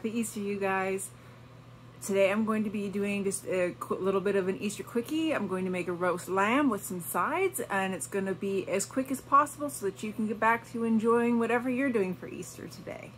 Happy Easter, you guys. Today I'm going to be doing just a little bit of an Easter quickie. I'm going to make a roast lamb with some sides, and it's going to be as quick as possible so that you can get back to enjoying whatever you're doing for Easter today.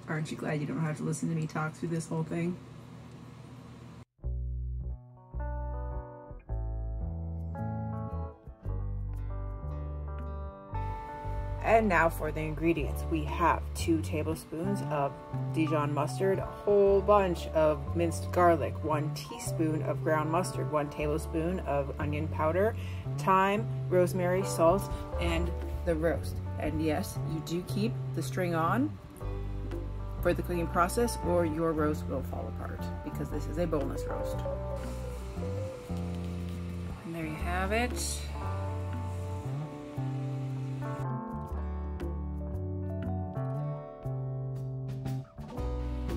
Aren't you glad you don't have to listen to me talk through this whole thing? And now for the ingredients. We have 2 tablespoons of Dijon mustard, a whole bunch of minced garlic, 1 teaspoon of ground mustard, 1 tablespoon of onion powder, thyme, rosemary, salt, and the roast. And yes, you do keep the string on for the cooking process or your roast will fall apart because this is a boneless roast. And there you have it.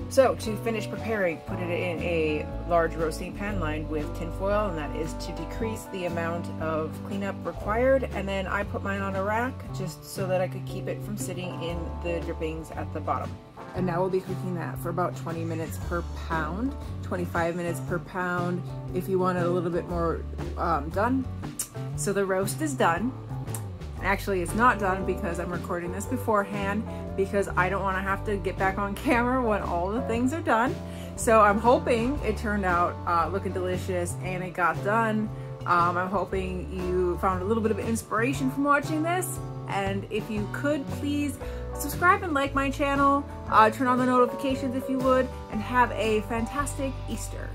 So to finish preparing, put it in a large roasting pan lined with tin foil, and that is to decrease the amount of cleanup required. And then I put mine on a rack just so that I could keep it from sitting in the drippings at the bottom. And now we'll be cooking that for about 20 minutes per pound, 25 minutes per pound if you want it a little bit more done. So the roast is done. And actually it's not done because I'm recording this beforehand because I don't want to have to get back on camera when all the things are done. So I'm hoping it turned out looking delicious and it got done. I'm hoping you found a little bit of inspiration from watching this. And if you could, please subscribe and like my channel, turn on the notifications if you would, and have a fantastic Easter.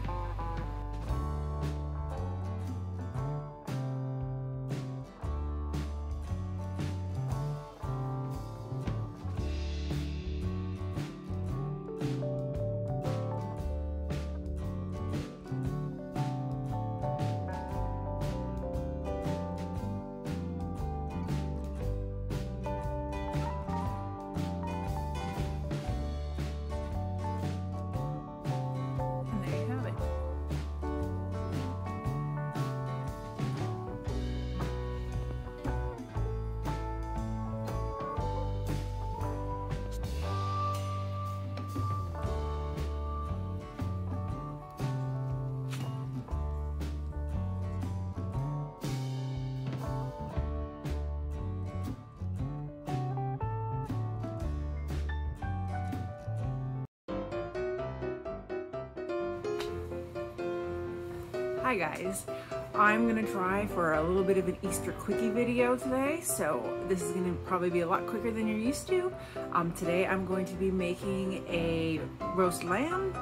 Hi guys, I'm gonna try for a little bit of an Easter quickie video today, so this is gonna probably be a lot quicker than you're used to. Today I'm going to be making a roast lamb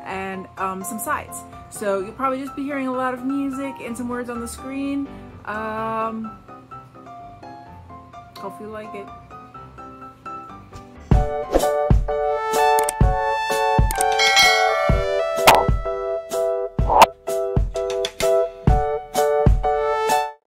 and some sides. So you'll probably just be hearing a lot of music and some words on the screen. Hope you like it.